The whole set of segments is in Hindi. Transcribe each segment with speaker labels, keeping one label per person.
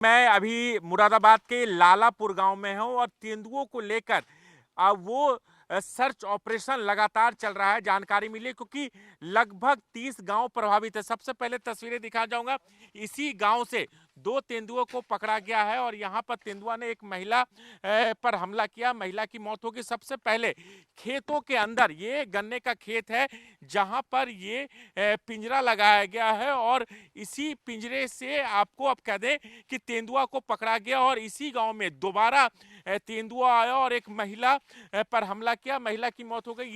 Speaker 1: मैं अभी मुरादाबाद के लालापुर गांव में हूं और तेंदुओं को लेकर अब वो सर्च ऑपरेशन लगातार चल रहा है। जानकारी मिली क्योंकि लगभग 30 गांव प्रभावित है। सबसे पहले तस्वीरें दिखा जाऊंगा। इसी गांव से 2 तेंदुओं को पकड़ा गया है और यहां पर तेंदुआ ने एक महिला पर हमला किया, महिला की मौत हो गई। सबसे पहले खेतों के अंदर, ये गन्ने का खेत है जहां पर ये पिंजरा लगाया गया है और इसी पिंजरे से आपको अब कह दें कि तेंदुआ को पकड़ा गया और इसी गांव में दोबारा तेंदुआ आया और एक महिला पर हमला किया, महिला की मौत हो गई।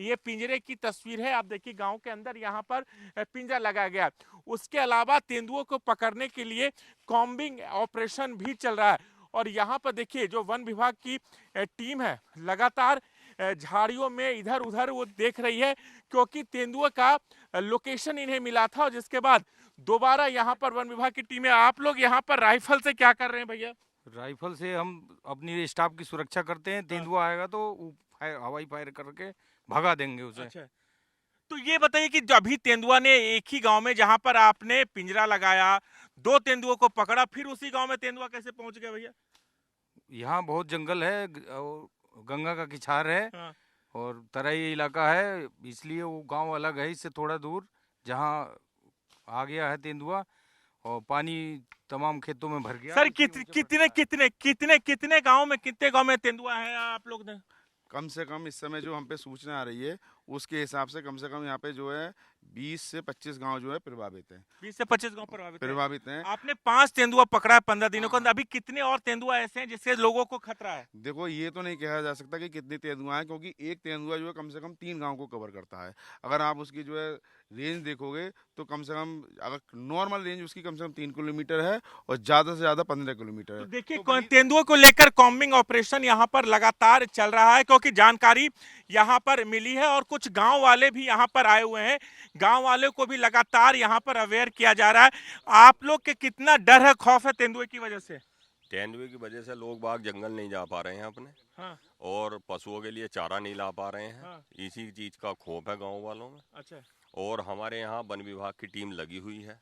Speaker 1: ये पिंजरे की तस्वीर है। आप देखिए गांव के अंदर यहां पर पिंजरा लगाया गया। उसके अलावा तेंदुओं को पकड़ने के लिए कॉम्बिंग ऑपरेशन भी चल रहा है और यहां पर देखिए जो वन विभाग की टीम है लगातार झाड़ियों में इधर उधर वो देख रही है क्योंकि तेंदुआ का लोकेशन इन्हें मिला था और जिसके बाद दोबारा यहाँ पर वन विभाग की टीम है। आप लोग यहाँ पर राइफल से क्या कर रहे हैं भैया?
Speaker 2: राइफल से हम अपनी स्टाफ की सुरक्षा करते हैं। तेंदुआ आएगा तो हवाई फायर करके भगा देंगे उसे।
Speaker 1: अच्छा, तो ये बताइए कि अभी तेंदुआ ने एक ही गांव में जहां पर आपने पिंजरा लगाया, 2 तेंदुओं को पकड़ा, फिर उसी गांव में तेंदुआ कैसे पहुंच गया भैया?
Speaker 2: यहाँ बहुत जंगल है और गंगा का किनार है।
Speaker 1: हाँ।
Speaker 2: और तराई इलाका है, इसलिए वो गांव अलग है इससे थोड़ा दूर, जहाँ आ गया है तेंदुआ और पानी तमाम खेतों में भर गया।
Speaker 1: सर कितने गांव में, कितने गांव में तेंदुआ है आप लोग ने?
Speaker 3: कम से कम इस समय जो हम पे सूचना आ रही है उसके हिसाब से कम यहाँ पे जो है 20 से 25 गांव जो है प्रभावित हैं।
Speaker 1: 20 से 25 गांव
Speaker 3: प्रभावित हैं।
Speaker 1: आपने 5 तेंदुआ पकड़ा है 15 दिनों के अंदर। अभी कितने और तेंदुआ ऐसे हैं जिससे लोगों को खतरा है?
Speaker 3: देखो ये तो नहीं कहा जा सकता कि कितने तेंदुआ हैं, क्योंकि एक तेंदुआ जो है कम से कम 3 गांव को कवर करता है। अगर आप उसकी जो है रेंज देखोगे तो कम से कम, अगर नॉर्मल रेंज उसकी कम से कम 3 किलोमीटर है और ज़्यादा से ज़्यादा 15 किलोमीटर है।
Speaker 1: तो देखिए तेंदुआ को लेकर कॉम्बिंग ऑपरेशन यहाँ पर लगातार चल रहा है क्योंकि जानकारी यहाँ पर मिली है और कुछ गांव वाले भी यहाँ पर आए हुए हैं। गांव वाले को भी लगातार यहाँ पर अवेयर किया जा रहा है। आप लोग के कितना डर है, खौफ है तेंदुए की वजह से?
Speaker 4: तेंदुए की वजह से लोग बाग जंगल नहीं जा पा रहे हैं अपने।
Speaker 1: हाँ।
Speaker 4: और पशुओं के लिए चारा नहीं ला पा रहे हैं।
Speaker 1: हाँ।
Speaker 4: इसी चीज का खौफ है गांव वालों में।
Speaker 1: अच्छा।
Speaker 4: और हमारे यहाँ वन विभाग की टीम लगी हुई है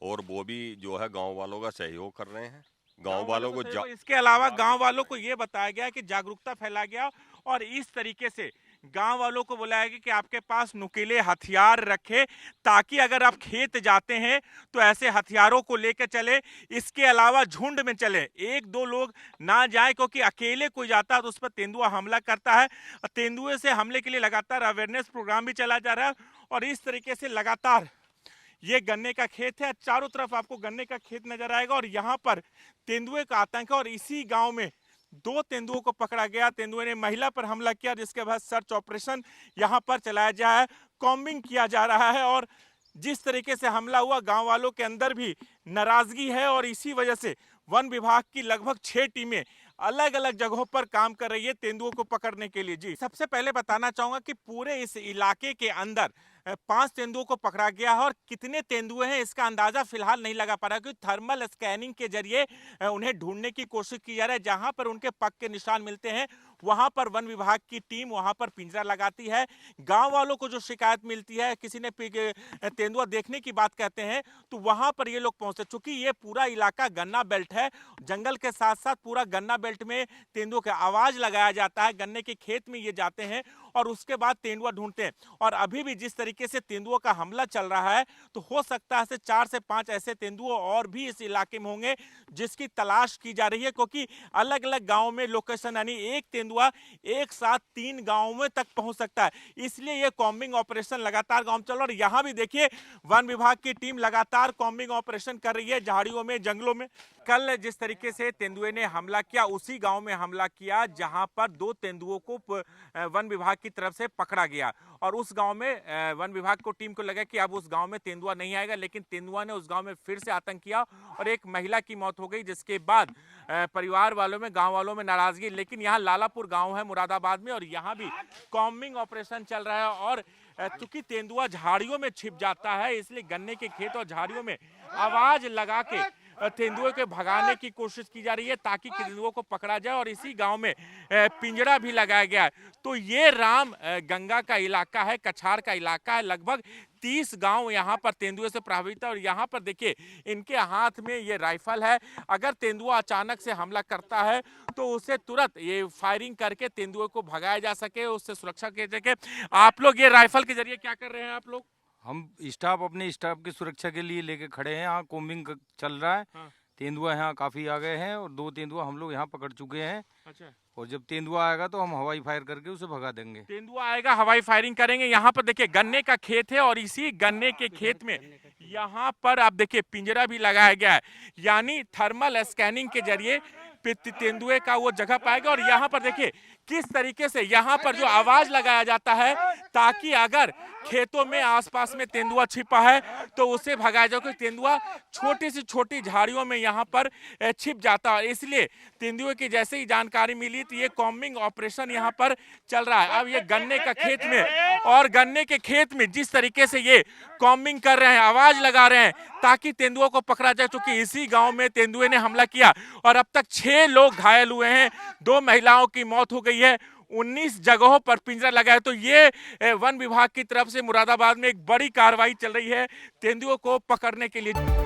Speaker 4: और वो भी जो है गांव वालों का सहयोग कर रहे हैं। गांव वालों को
Speaker 1: इसके अलावा गांव वालों को ये बताया गया कि जागरूकता फैला गया और इस तरीके से गांव वालों को बुलाया गया कि आपके पास नुकीले हथियार रखे ताकि अगर आप खेत जाते हैं तो ऐसे हथियारों को लेकर चले। इसके अलावा झुंड में चले, 1-2 लोग ना जाए क्योंकि अकेले कोई जाता है तो उस पर तेंदुआ हमला करता है। तेंदुए से हमले के लिए लगातार अवेयरनेस प्रोग्राम भी चला जा रहा है और इस तरीके से लगातार ये गन्ने का खेत है, चारों तरफ आपको गन्ने का खेत नजर आएगा और यहाँ पर तेंदुए का आतंक है और इसी गांव में 2 तेंदुओं को पकड़ा गया। तेंदुए ने महिला पर हमला किया जिसके बाद सर्च ऑपरेशन यहाँ पर चलाया जा रहा है, कॉम्बिंग किया जा रहा है और जिस तरीके से हमला हुआ गांव वालों के अंदर भी नाराजगी है और इसी वजह से वन विभाग की लगभग 6 टीमें अलग अलग जगहों पर काम कर रही है तेंदुओं को पकड़ने के लिए। जी, सबसे पहले बताना चाहूंगा कि पूरे इस इलाके के अंदर 5 तेंदुओं को पकड़ा गया है और कितने तेंदुए हैं इसका अंदाजा फिलहाल नहीं लगा पा रहा क्योंकि थर्मल स्कैनिंग के जरिए उन्हें ढूंढने की कोशिश की जा रही है। जहां पर उनके पग के निशान मिलते हैं वहां पर वन विभाग की टीम वहां पर पिंजरा लगाती है। गांव वालों को जो शिकायत मिलती है, किसी ने तेंदुआ देखने की बात कहते हैं तो वहां पर ये लोग पहुंचते, चूंकि ये पूरा इलाका गन्ना बेल्ट है, जंगल के साथ साथ पूरा गन्ना बेल्ट में तेंदुओं का आवाज लगाया जाता है। गन्ने के खेत में ये जाते हैं और उसके बाद तेंदुआ ढूंढते हैं और अभी भी जिस तरीके से तेंदुओं का हमला चल रहा है तो हो सकता है 4 से 5 ऐसे तेंदुआ और भी इस इलाके में होंगे जिसकी तलाश की जा रही है क्योंकि अलग अलग गांव में लोकेशन, यानी एक तेंदुआ एक साथ 3 गांवों में तक पहुंच सकता है। इसलिए यह कॉम्बिंग ऑपरेशन लगातार गांव चल रहा है और यहां भी देखिए वन विभाग की टीम लगातार कॉम्बिंग ऑपरेशन कर रही है झाड़ियों में, जंगलों में। कल जिस तरीके से तेंदुए ने हमला किया उसी गांव में हमला किया जहां पर 2 तेंदुओं को वन विभाग की तरफ से पकड़ा गया और उस गांव में वन विभाग को टीम को लगा कि अब उस गांव में तेंदुआ नहीं आएगा, लेकिन तेंदुआ ने उस गांव में फिर से आतंक किया और एक महिला की मौत हो गई जिसके बाद परिवार वालों में, गांव वालों में नाराजगी। लेकिन यहाँ लालापुर गांव है मुरादाबाद में और यहाँ भी कॉम्बिंग ऑपरेशन चल रहा है और चूंकि तेंदुआ झाड़ियों में छिप जाता है इसलिए गन्ने के खेत और झाड़ियों में आवाज लगा के तेंदुए को भगाने की कोशिश की जा रही है ताकि तेंदुओं को पकड़ा जाए, और इसी गांव में पिंजरा भी लगाया गया है। तो ये राम गंगा का इलाका है, कछार का इलाका है। लगभग 30 गांव यहाँ पर तेंदुए से प्रभावित है, और यहाँ पर देखिए इनके हाथ में ये राइफल है। अगर तेंदुआ अचानक से हमला करता है तो उसे तुरंत ये फायरिंग करके तेंदुए को भगाया जा सके, उससे सुरक्षा की सके। आप लोग ये राइफल के जरिए क्या कर रहे हैं आप लोग?
Speaker 2: हम अपने स्टाफ की सुरक्षा के लिए लेके खड़े हैं। यहाँ कोम्बिंग चल रहा है।
Speaker 1: हाँ।
Speaker 2: तेंदुआ यहाँ काफी आ गए हैं और 2 तेंदुआ हम लोग यहाँ पकड़ चुके हैं।
Speaker 1: अच्छा,
Speaker 2: और जब तेंदुआ आएगा तो हम हवाई फायर करके उसे भगा देंगे।
Speaker 1: तेंदुआ आएगा, हवाई फायरिंग करेंगे। यहाँ पर देखिए गन्ने का खेत है, और इसी गन्ने के खेत में यहाँ पर आप देखिए पिंजरा भी लगाया गया है, यानी थर्मल स्कैनिंग के जरिए तेंदुए का वो जगह पाएगा। और यहाँ पर देखिए किस तरीके से यहाँ पर जो आवाज लगाया जाता है ताकि अगर खेतों में आसपास में तेंदुआ छिपा है तो उसे भगाया जाए, क्योंकि तेंदुआ छोटी सी छोटी झाड़ियों में यहाँ पर छिप जाता है। इसलिए तेंदुए की जैसे ही जानकारी मिली तो ये कॉम्बिंग ऑपरेशन यहाँ पर चल रहा है। अब ये गन्ने का खेत में, और गन्ने के खेत में जिस तरीके से ये कॉम्बिंग कर रहे हैं, आवाज लगा रहे हैं ताकि तेंदुओं को पकड़ा जाए, क्योंकि इसी गांव में तेंदुए ने हमला किया और अब तक 6 लोग घायल हुए हैं, 2 महिलाओं की मौत हो गई है, 19 जगहों पर पिंजरा लगा है। तो ये वन विभाग की तरफ से मुरादाबाद में एक बड़ी कार्रवाई चल रही है तेंदुओं को पकड़ने के लिए।